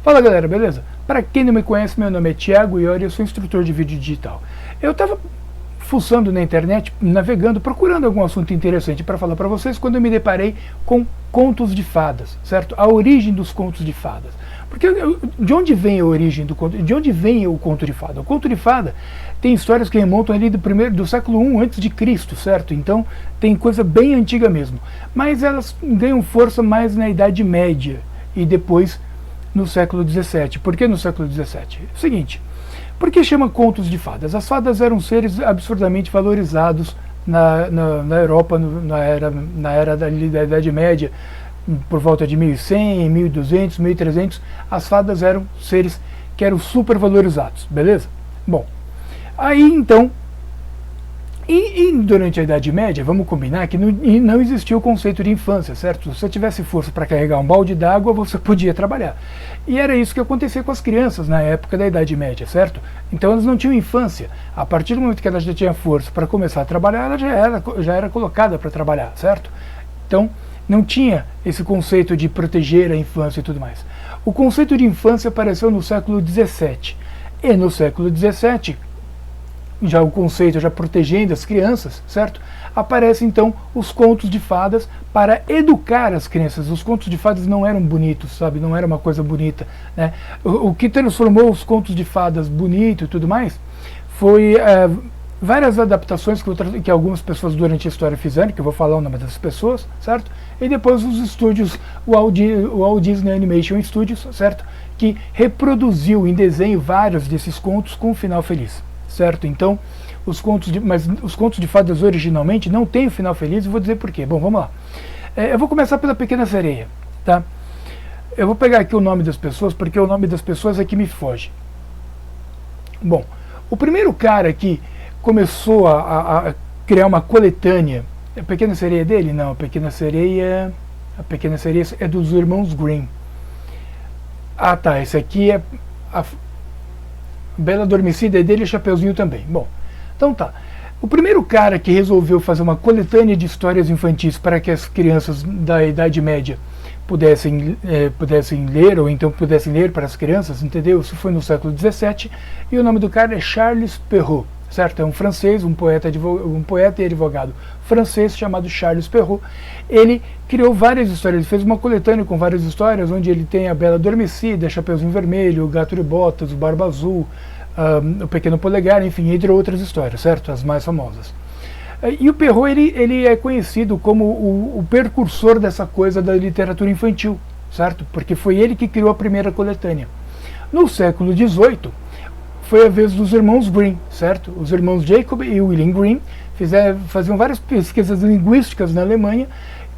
Fala galera, beleza? Para quem não me conhece, meu nome é Thiago Iori, eu sou instrutor de vídeo digital. Eu estava fuçando na internet, navegando, procurando algum assunto interessante para falar para vocês, quando eu me deparei com contos de fadas, certo? A origem dos contos de fadas. Porque de onde vem a origem do conto? De onde vem o conto de fada? O conto de fada tem histórias que remontam ali do século I antes de Cristo, certo? Então tem coisa bem antiga mesmo. Mas elas ganham força mais na Idade Média e depois no século XVII. Por que no século XVII? É o seguinte, por que chama contos de fadas? As fadas eram seres absurdamente valorizados na Europa, na era da Idade Média, por volta de 1100, 1200, 1300, as fadas eram seres que eram super valorizados, beleza? Bom, aí então, durante a Idade Média, vamos combinar que não existia o conceito de infância, certo? Se você tivesse força para carregar um balde d'água, você podia trabalhar. E era isso que acontecia com as crianças na época da Idade Média, certo? Então elas não tinham infância. A partir do momento que ela já tinha força para começar a trabalhar, ela já era colocada para trabalhar, certo? Então não tinha esse conceito de proteger a infância e tudo mais. O conceito de infância apareceu no século XVII. E no século XVII, já o conceito já protegendo as crianças, certo? Aparecem então os contos de fadas para educar as crianças. Os contos de fadas não eram bonitos, sabe? Não era uma coisa bonita, né? O que transformou os contos de fadas bonito e tudo mais foi várias adaptações que algumas pessoas durante a história fizeram, que eu vou falar o nome das pessoas, certo? E depois os estúdios, o Walt Disney Animation Studios, certo? Que reproduziu em desenho vários desses contos com um final feliz. Certo? Então, os contos de fadas originalmente não têm um final feliz, e vou dizer por quê. Bom, vamos lá. Eu vou começar pela Pequena Sereia, tá? Eu vou pegar aqui o nome das pessoas, porque o nome das pessoas é que me foge. Bom, o primeiro cara que começou a criar uma coletânea, a Pequena Sereia dele? Não, a Pequena Sereia é dos irmãos Grimm. Ah tá, esse aqui é a Bela Adormecida é dele e Chapeuzinho também. Bom, então tá. O primeiro cara que resolveu fazer uma coletânea de histórias infantis para que as crianças da Idade Média pudessem ler, ou então pudessem ler para as crianças, entendeu? Isso foi no século XVII, e o nome do cara é Charles Perrault, certo? É um francês, um poeta e advogado francês chamado Charles Perrault. Ele criou várias histórias, ele fez uma coletânea com várias histórias, onde ele tem a Bela Adormecida, Chapeuzinho Vermelho, o Gato de Botas, o Barba Azul, o Pequeno Polegar, enfim, entre outras histórias, certo? As mais famosas. E o Perrault, ele é conhecido como o precursor dessa coisa da literatura infantil, certo? Porque foi ele que criou a primeira coletânea. No século XVIII, foi a vez dos irmãos Grimm, certo? Os irmãos Jacob e William Grimm faziam várias pesquisas linguísticas na Alemanha,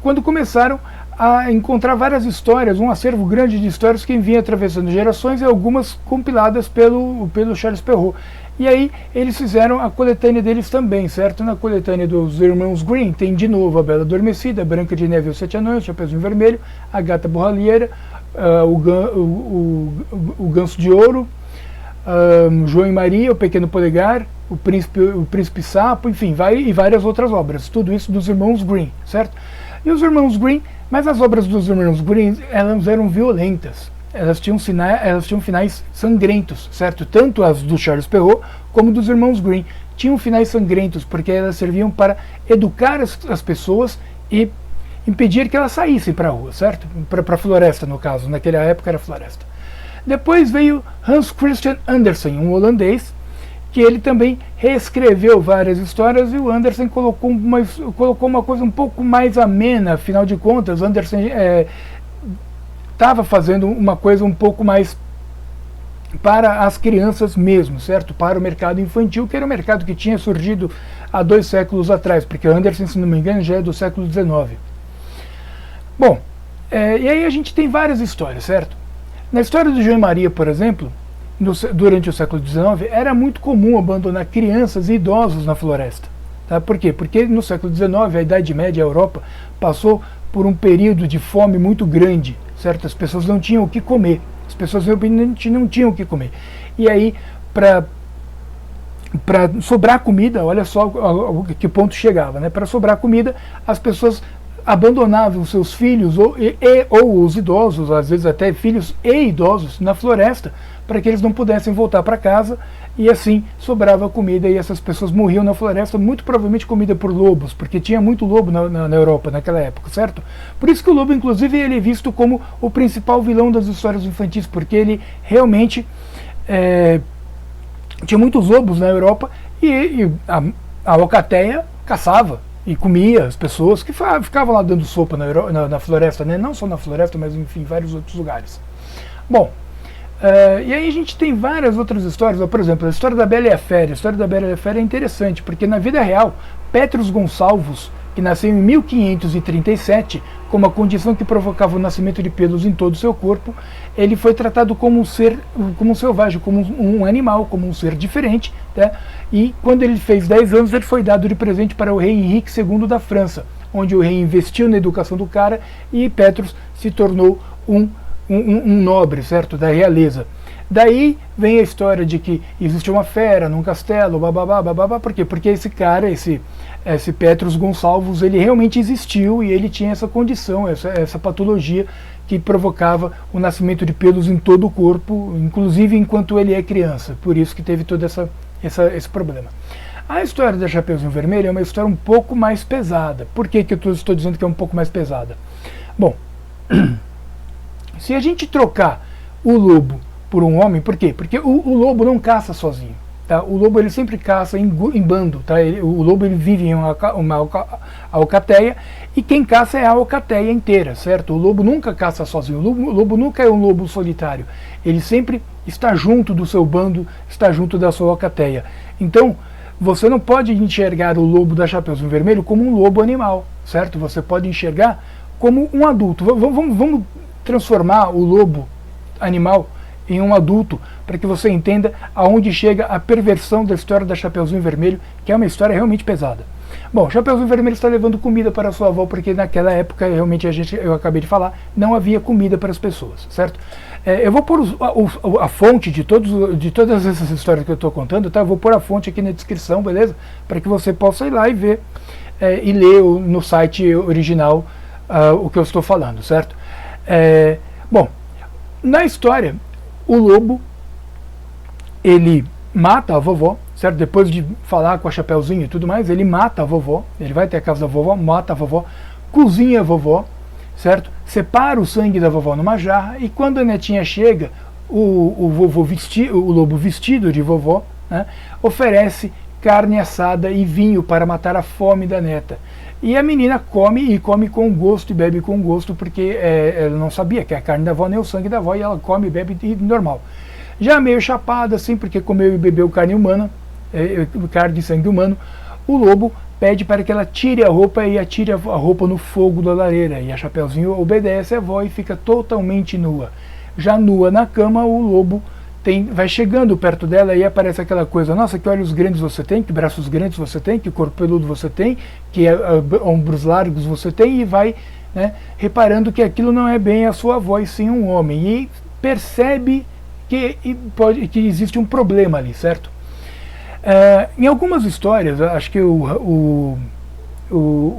quando começaram a encontrar várias histórias, um acervo grande de histórias que vinha atravessando gerações, e algumas compiladas pelo Charles Perrault. E aí eles fizeram a coletânea deles também, certo? Na coletânea dos irmãos Grimm tem de novo a Bela Adormecida, a Branca de Neve e os Sete Anões, o Chapeuzinho Vermelho, a Gata Borralheira, o Ganso de Ouro, João e Maria, o Pequeno Polegar, o Príncipe Sapo, enfim, e várias outras obras. Tudo isso dos irmãos Grimm, certo? E os irmãos Grimm, mas as obras dos irmãos Grimm, elas eram violentas. Elas tinham finais sangrentos, certo? Tanto as do Charles Perrault como dos irmãos Grimm tinham finais sangrentos, porque elas serviam para educar as pessoas e impedir que elas saíssem para a rua, certo? Para a floresta, no caso. Naquela época era floresta. Depois veio Hans Christian Andersen, um holandês, que ele também reescreveu várias histórias, e o Andersen colocou uma coisa um pouco mais amena. Afinal de contas, Andersen estava fazendo uma coisa um pouco mais para as crianças mesmo, certo? Para o mercado infantil, que era um mercado que tinha surgido há 2 séculos atrás, porque Andersen, se não me engano, já é do século XIX. Bom, e aí a gente tem várias histórias, certo? Na história do João e Maria, por exemplo, durante o século XIX, era muito comum abandonar crianças e idosos na floresta. Tá? Por quê? Porque no século XIX, a Idade Média, a Europa, passou por um período de fome muito grande, certo? As pessoas não tinham o que comer. As pessoas realmente não tinham o que comer. E aí, para sobrar comida, olha só a que ponto chegava, né? Para sobrar comida, as pessoas abandonavam seus filhos ou os idosos, às vezes até filhos e idosos, na floresta, para que eles não pudessem voltar para casa, e assim sobrava comida e essas pessoas morriam na floresta, muito provavelmente comida por lobos, porque tinha muito lobo na Europa naquela época, certo? Por isso que o lobo, inclusive, ele é visto como o principal vilão das histórias infantis, porque ele realmente tinha muitos lobos na Europa e a alcateia caçava e comia as pessoas que ficavam lá dando sopa na floresta, né? Não só na floresta, mas enfim, em vários outros lugares. Bom, e aí a gente tem várias outras histórias, por exemplo, a história da Bela e a Fera. A história da Bela e a Fera é interessante, porque na vida real, Petrus Gonçalves, que nasceu em 1537, com uma condição que provocava o nascimento de pelos em todo o seu corpo, ele foi tratado como um selvagem, como um animal, como um ser diferente, tá? E quando ele fez 10 anos, ele foi dado de presente para o rei Henrique II da França, onde o rei investiu na educação do cara e Petrus se tornou um nobre, certo, da realeza. Daí vem a história de que existe uma fera num castelo, bababá, por quê? Porque esse cara, esse Petrus Gonçalves, ele realmente existiu e ele tinha essa condição, essa patologia que provocava o nascimento de pelos em todo o corpo, inclusive enquanto ele é criança, por isso que teve todo esse problema. A história da Chapeuzinho Vermelho é uma história um pouco mais pesada. Por que eu estou dizendo que é um pouco mais pesada? Bom, se a gente trocar o lobo por um homem, por quê? Porque o lobo não caça sozinho, tá? O lobo ele sempre caça em bando, tá? O lobo ele vive em uma alcateia e quem caça é a alcateia inteira, certo? O lobo nunca caça sozinho, o lobo nunca é um lobo solitário, ele sempre está junto do seu bando, está junto da sua alcateia. Então, você não pode enxergar o lobo da Chapeuzinho Vermelho como um lobo animal, certo? Você pode enxergar como um adulto. Vamos transformar o lobo animal em um adulto, para que você entenda aonde chega a perversão da história da Chapeuzinho Vermelho, que é uma história realmente pesada. Bom, Chapeuzinho Vermelho está levando comida para sua avó, porque naquela época, realmente, eu acabei de falar, não havia comida para as pessoas, certo? Eu vou pôr a fonte de todas essas histórias que eu estou contando, tá? Eu vou pôr a fonte aqui na descrição, beleza? Para que você possa ir lá e ver, e ler no site original o que eu estou falando, certo? Bom, na história, o lobo, ele mata a vovó, certo? Depois de falar com a Chapeuzinho e tudo mais, ele mata a vovó, ele vai até a casa da vovó, mata a vovó, cozinha a vovó, certo? Separa o sangue da vovó numa jarra e quando a netinha chega, o lobo vestido de vovó, né, oferece carne assada e vinho para matar a fome da neta. E a menina come, e come com gosto, e bebe com gosto, porque ela não sabia que é a carne da avó nem o sangue da avó, e ela come e bebe normal. Já meio chapada, assim, porque comeu e bebeu carne humana, carne e sangue humano, o lobo pede para que ela tire a roupa e atire a roupa no fogo da lareira. E a Chapeuzinho obedece a avó e fica totalmente nua. Já nua na cama, o lobo vai chegando perto dela e aparece aquela coisa: nossa, que olhos grandes você tem, que braços grandes você tem, que corpo peludo você tem, que ombros largos você tem, e vai, né, reparando que aquilo não é bem a sua avó, e sim um homem. E percebe que existe um problema ali, certo? Em algumas histórias, acho que o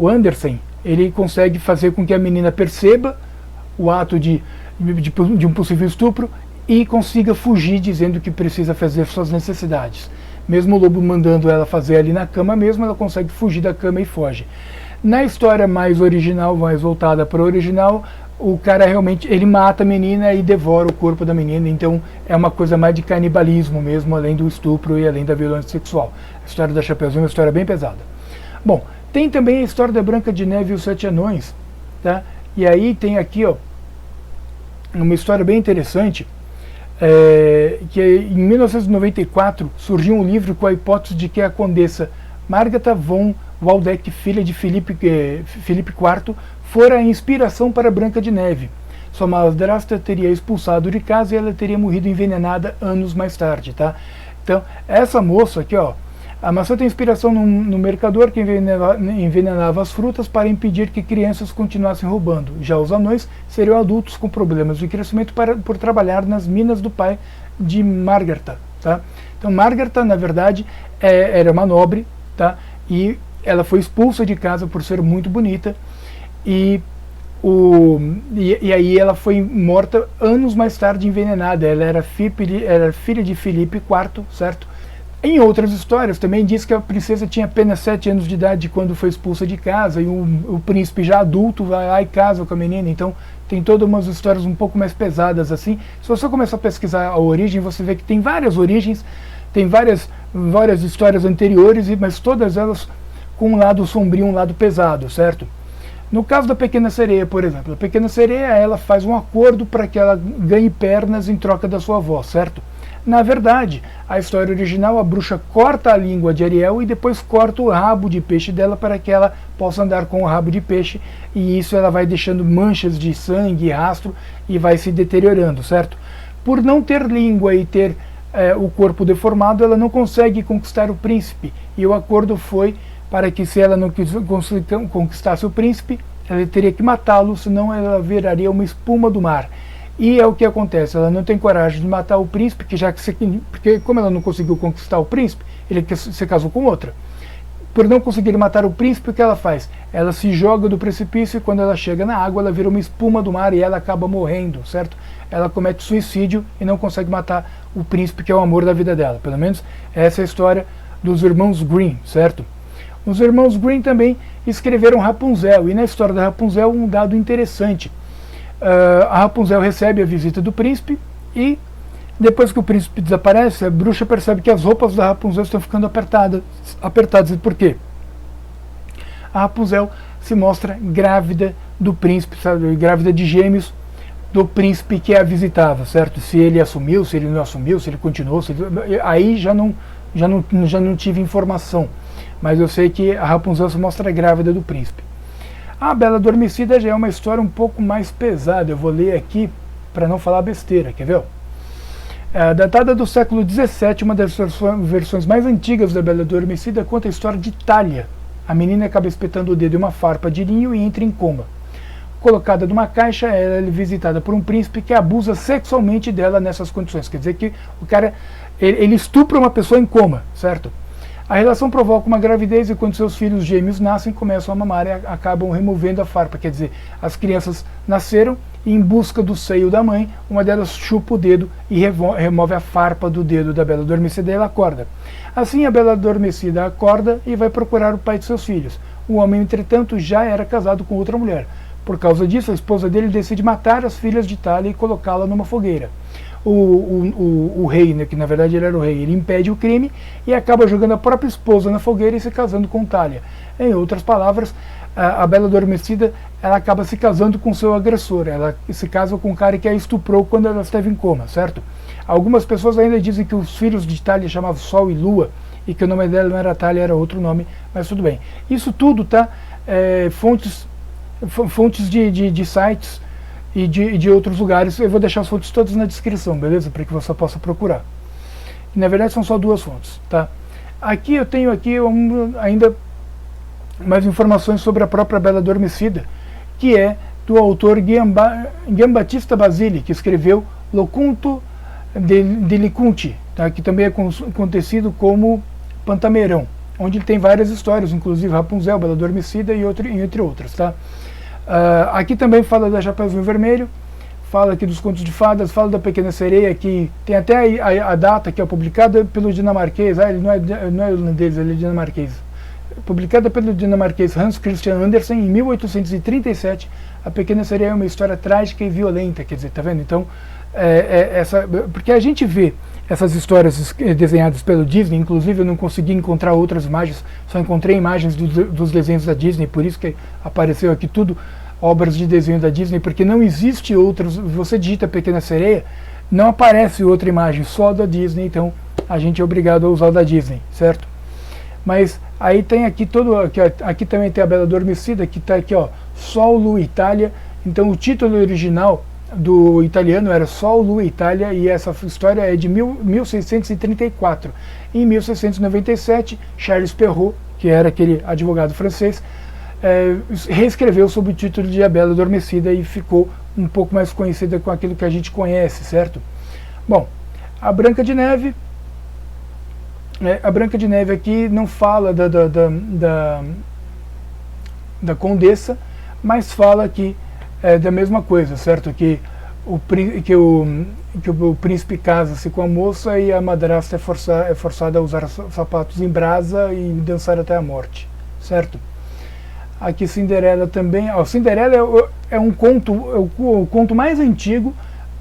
Andersen, ele consegue fazer com que a menina perceba o ato de um possível estupro e consiga fugir, dizendo que precisa fazer suas necessidades. Mesmo o lobo mandando ela fazer ali na cama mesmo, ela consegue fugir da cama e foge. Na história mais original, mais voltada para o original, o cara realmente, ele mata a menina e devora o corpo da menina, então é uma coisa mais de canibalismo mesmo, além do estupro e além da violência sexual. A história da Chapeuzinho é uma história bem pesada. Bom, tem também a história da Branca de Neve e os Sete Anões, tá? E aí tem aqui, ó, uma história bem interessante, que em 1994 surgiu um livro com a hipótese de que a condessa Margareta von Waldeck, filha de Filipe IV, fora a inspiração para Branca de Neve. Sua madrasta teria expulsado de casa e ela teria morrido envenenada anos mais tarde, tá? Então, essa moça aqui, ó, a maçã tem inspiração no mercador que envenenava as frutas para impedir que crianças continuassem roubando. Já os anões seriam adultos com problemas de crescimento por trabalhar nas minas do pai de Margareta, tá? Então, Margareta, na verdade, era uma nobre, tá? E ela foi expulsa de casa por ser muito bonita. e, e aí ela foi morta anos mais tarde, envenenada. Ela era filha de Filipe IV, certo? Em outras histórias também diz que a princesa tinha apenas 7 anos de idade quando foi expulsa de casa, e o príncipe já adulto vai lá e casa com a menina. Então tem todas umas histórias um pouco mais pesadas assim. Se você começar a pesquisar a origem, você vê que tem várias origens, tem várias histórias anteriores, mas todas elas com um lado sombrio, um lado pesado, certo? No caso da Pequena Sereia, por exemplo, a Pequena Sereia, ela faz um acordo para que ela ganhe pernas em troca da sua avó, certo? Na verdade, a história original, a bruxa corta a língua de Ariel e depois corta o rabo de peixe dela para que ela possa andar com o rabo de peixe, e isso ela vai deixando manchas de sangue e rastro e vai se deteriorando, certo? Por não ter língua e ter o corpo deformado, ela não consegue conquistar o príncipe, e o acordo foi para que, se ela não conquistasse o príncipe, ela teria que matá-lo, senão ela viraria uma espuma do mar. E é o que acontece, ela não tem coragem de matar o príncipe, porque como ela não conseguiu conquistar o príncipe, ele se casou com outra. Por não conseguir matar o príncipe, o que ela faz? Ela se joga do precipício, e quando ela chega na água, ela vira uma espuma do mar e ela acaba morrendo, certo? Ela comete suicídio e não consegue matar o príncipe, que é o amor da vida dela. Pelo menos essa é a história dos irmãos Grimm, certo? Os irmãos Grimm também escreveram Rapunzel, e na história da Rapunzel um dado interessante. A Rapunzel recebe a visita do príncipe, e depois que o príncipe desaparece, a bruxa percebe que as roupas da Rapunzel estão ficando apertadas. E por quê? A Rapunzel se mostra grávida do príncipe, sabe, grávida de gêmeos do príncipe que a visitava, certo? Se ele assumiu, se ele não assumiu, se ele continuou, aí já não tive informação, mas eu sei que a Rapunzel se mostra grávida do príncipe. A Bela Adormecida já é uma história um pouco mais pesada, eu vou ler aqui para não falar besteira, quer ver? Datada do século XVII, uma das versões mais antigas da Bela Adormecida conta a história de Thalia. A menina acaba espetando o dedo em uma farpa de linho e entra em coma. Colocada numa caixa, ela é visitada por um príncipe que abusa sexualmente dela nessas condições. Quer dizer que o cara ele estupra uma pessoa em coma, certo? A relação provoca uma gravidez, e quando seus filhos gêmeos nascem, começam a mamar e acabam removendo a farpa. Quer dizer, as crianças nasceram e, em busca do seio da mãe, uma delas chupa o dedo e remove a farpa do dedo da Bela Adormecida, e ela acorda. Assim, a Bela Adormecida acorda e vai procurar o pai de seus filhos. O homem, entretanto, já era casado com outra mulher. Por causa disso, a esposa dele decide matar as filhas de Thalia e colocá-la numa fogueira. O rei, né, que na verdade ele era o rei, ele impede o crime e acaba jogando a própria esposa na fogueira e se casando com Thalia. Em outras palavras, a Bela Adormecida, ela acaba se casando com seu agressor. Ela se casa com o cara que a estuprou quando ela esteve em coma, certo? Algumas pessoas ainda dizem que os filhos de Thalia chamavam Sol e Lua, e que o nome dela não era Thalia, era outro nome, mas tudo bem. Isso tudo tá fontes de sites e de outros lugares. Eu vou deixar as fontes todas na descrição, beleza? Para que você possa procurar. E, na verdade são só 2 fontes, tá? Aqui eu tenho ainda mais informações sobre a própria Bela Adormecida, que é do autor Giambattista Basile, que escreveu Loconto degli Conti, tá? Que também é conhecido como Pantamerão, onde ele tem várias histórias, inclusive Rapunzel, Bela Adormecida e entre outras, tá? Aqui também fala da Chapeuzinho Vermelho, fala aqui dos contos de fadas, fala da Pequena Sereia, que tem até a data que é publicada pelo dinamarquês, ele não é holandês, ele é dinamarquês. Publicada pelo dinamarquês Hans Christian Andersen em 1837, a Pequena Sereia é uma história trágica e violenta, quer dizer, tá vendo? Então, porque a gente vê essas histórias desenhadas pelo Disney, inclusive eu não consegui encontrar outras imagens, só encontrei imagens dos desenhos da Disney, por isso que apareceu aqui tudo obras de desenho da Disney, porque não existe outras. Você digita Pequena Sereia, não aparece outra imagem, só da Disney, então a gente é obrigado a usar o da Disney, certo? Mas aí tem aqui aqui também tem a Bela Adormecida, que está aqui, ó, Sol, Lua, Itália. Então o título original do italiano era Sol, Lua, Itália, e essa história é de 1634. Em 1697, Charles Perrault, que era aquele advogado francês, reescreveu sob o título de A Bela Adormecida e ficou um pouco mais conhecida com aquilo que a gente conhece, certo? Bom, a Branca de Neve aqui não fala da Condessa. mas fala que é da mesma coisa, certo? Que o príncipe casa-se com a moça e a madrasta é forçada a usar sapatos em brasa e dançar até a morte, certo? Aqui Cinderela também. Ó, Cinderela é um conto, o conto mais antigo,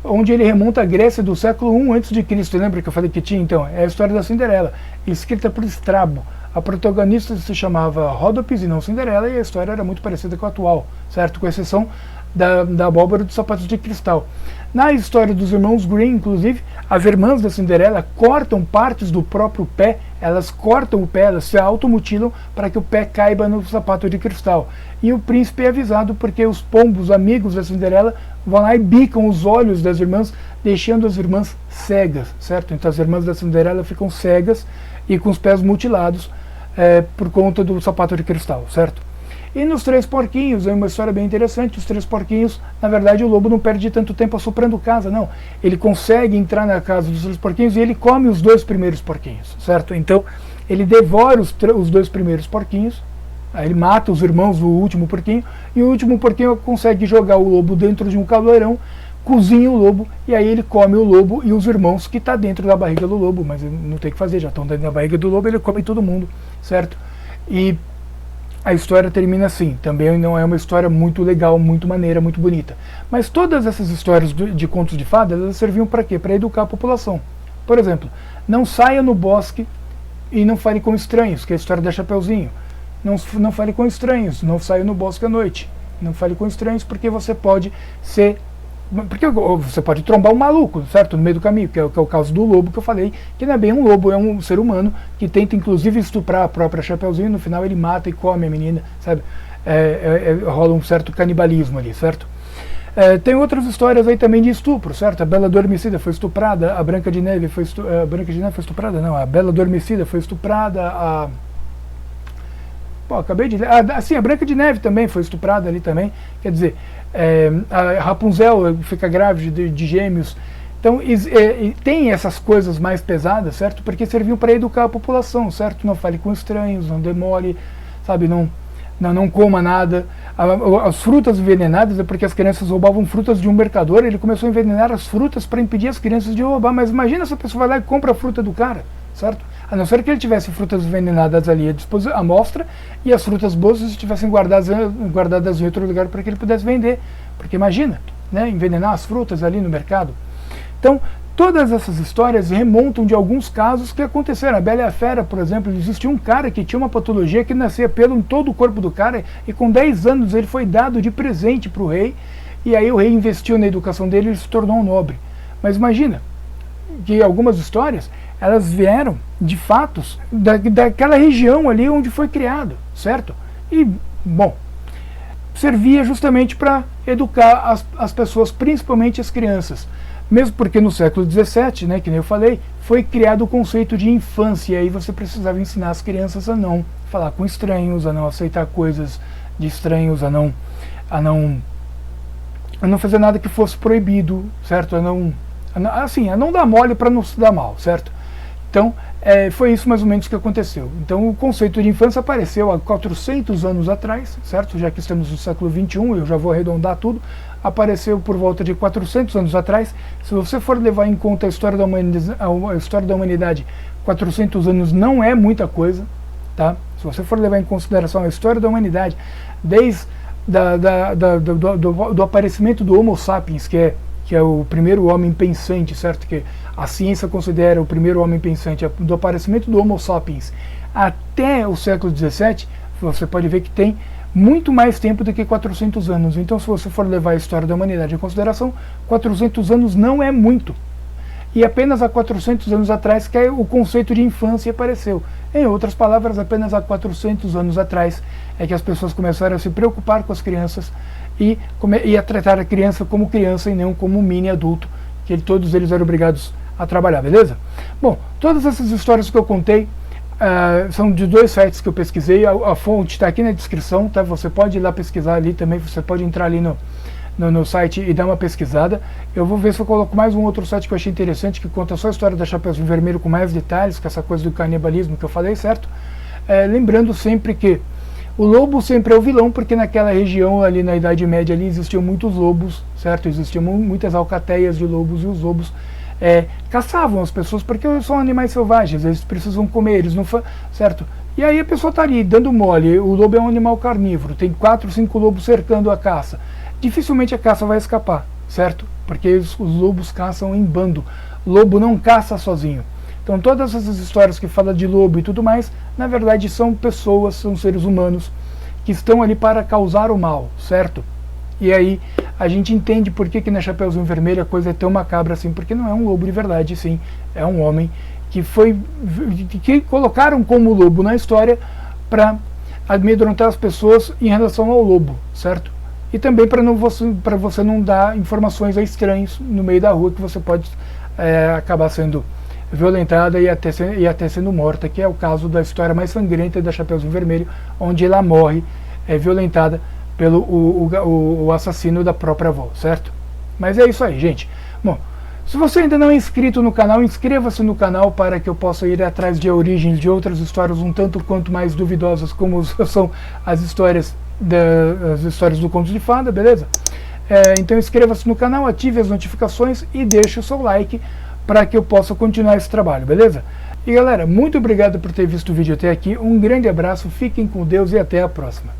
onde ele remonta à Grécia do século I a.C. Lembra que eu falei que tinha? Então, é a história da Cinderela, escrita por Estrabo. A protagonista se chamava Ródopes e não Cinderela, e a história era muito parecida com a atual, certo? Com exceção da abóbora dos sapatos de cristal. Na história dos irmãos Grimm, inclusive, as irmãs da Cinderela cortam partes do próprio pé, elas cortam o pé, elas se automutilam para que o pé caiba no sapato de cristal. E o príncipe é avisado porque os pombos, amigos da Cinderela, vão lá e bicam os olhos das irmãs, deixando as irmãs cegas, certo? Então as irmãs da Cinderela ficam cegas e com os pés mutilados por conta do sapato de cristal, certo? E nos Três Porquinhos, é uma história bem interessante. Os Três Porquinhos, na verdade, o lobo não perde tanto tempo assoprando casa, não. Ele consegue entrar na casa dos Três Porquinhos e ele come os 2 primeiros porquinhos, certo? Então, ele devora os 2 primeiros porquinhos, aí ele mata os irmãos do último porquinho, e o último porquinho consegue jogar o lobo dentro de um caldeirão, cozinha o lobo, e aí ele come o lobo e os irmãos que está dentro da barriga do lobo, mas não tem o que fazer, já estão dentro da barriga do lobo, ele come todo mundo, certo? E a história termina assim. Também não é uma história muito legal, muito maneira, muito bonita. Mas todas essas histórias de contos de fadas, elas serviam para quê? Para educar a população. Por exemplo, não saia no bosque e não fale com estranhos, que é a história da Chapeuzinho. Não fale com estranhos, não saia no bosque à noite. Não fale com estranhos porque você pode ser... Porque você pode trombar um maluco, certo? No meio do caminho, que é o caso do lobo que eu falei, que não é bem um lobo, é um ser humano que tenta inclusive estuprar a própria Chapeuzinho, no final ele mata e come a menina, sabe? Rola um certo canibalismo ali, certo? Tem outras histórias aí também de estupro, certo? A Bela Adormecida foi estuprada, a Branca de Neve foi estuprada, a Branca de Neve foi estuprada, não, a Bela Adormecida foi estuprada, acabei de ler, a Branca de Neve também foi estuprada ali também, quer dizer... a Rapunzel fica grávida de gêmeos. Então tem essas coisas mais pesadas, certo? Porque serviam para educar a população, certo? Não fale com estranhos, não demore, sabe? Não coma nada. As frutas envenenadas é porque as crianças roubavam frutas de um mercador, ele começou a envenenar as frutas para impedir as crianças de roubar. Mas imagina se a pessoa vai lá e compra a fruta do cara, certo? A não ser que ele tivesse frutas envenenadas ali à mostra e as frutas boas estivessem guardadas em outro lugar para que ele pudesse vender. Porque imagina, né, envenenar as frutas ali no mercado. Então, todas essas histórias remontam de alguns casos que aconteceram. A Bela e a Fera, por exemplo, existia um cara que tinha uma patologia que nascia pelo em todo o corpo do cara e com 10 anos ele foi dado de presente para o rei e aí o rei investiu na educação dele e ele se tornou um nobre. Mas imagina que algumas histórias elas vieram de fatos daquela região ali onde foi criado, certo? E, bom, servia justamente para educar as pessoas, principalmente as crianças. Mesmo porque no século XVII, né, que nem eu falei, foi criado o conceito de infância, e aí você precisava ensinar as crianças a não falar com estranhos, a não aceitar coisas de estranhos, a não fazer nada que fosse proibido, certo? A não dar mole para não se dar mal, certo? Então, foi isso mais ou menos que aconteceu. Então, o conceito de infância apareceu há 400 anos atrás, certo? Já que estamos no século XXI, eu já vou arredondar tudo, apareceu por volta de 400 anos atrás. Se você for levar em conta a história da humanidade, 400 anos não é muita coisa, tá? Se você for levar em consideração a história da humanidade, desde do aparecimento do Homo sapiens, que é o primeiro homem pensante, certo? Que a ciência considera o primeiro homem pensante, do aparecimento do Homo sapiens até o século XVII, você pode ver que tem muito mais tempo do que 400 anos. Então, se você for levar a história da humanidade em consideração, 400 anos não é muito. E apenas há 400 anos atrás que o conceito de infância apareceu. Em outras palavras, apenas há 400 anos atrás é que as pessoas começaram a se preocupar com as crianças e a tratar a criança como criança e não como um mini adulto, que todos eles eram obrigados a trabalhar, beleza? Bom, todas essas histórias que eu contei são de 2 sites que eu pesquisei, a fonte está aqui na descrição, tá? Você pode ir lá pesquisar ali também, você pode entrar ali no site e dar uma pesquisada. Eu vou ver se eu coloco mais um outro site que eu achei interessante, que conta só a história da Chapeuzinho Vermelho com mais detalhes, com essa coisa do canibalismo que eu falei, certo? Lembrando sempre que O lobo sempre é o vilão, porque naquela região ali na Idade Média ali existiam muitos lobos, certo? Existiam muitas alcateias de lobos, e os lobos caçavam as pessoas, porque são animais selvagens, eles precisam comer, eles não certo? E aí a pessoa está ali dando mole, o lobo é um animal carnívoro, tem 4, 5 lobos cercando a caça. Dificilmente a caça vai escapar, certo? Porque os lobos caçam em bando. Lobo não caça sozinho. Então todas essas histórias que falam de lobo e tudo mais, na verdade são pessoas, são seres humanos que estão ali para causar o mal, certo? E aí a gente entende por que na Chapeuzinho Vermelho a coisa é tão macabra assim, porque não é um lobo de verdade, sim, é um homem que colocaram como lobo na história para amedrontar as pessoas em relação ao lobo, certo? E também para você não dar informações a estranhos no meio da rua, que você pode acabar sendo violentada e até sendo morta, que é o caso da história mais sangrenta da Chapeuzinho Vermelho, onde ela morre violentada pelo o assassino da própria avó, certo? Mas é isso aí, gente. Bom, se você ainda não é inscrito no canal, inscreva-se no canal para que eu possa ir atrás de origens de outras histórias um tanto quanto mais duvidosas, como são as histórias do Conto de Fada, beleza? Então inscreva-se no canal, ative as notificações e deixe o seu like para que eu possa continuar esse trabalho, beleza? E galera, muito obrigado por ter visto o vídeo até aqui, um grande abraço, fiquem com Deus e até a próxima.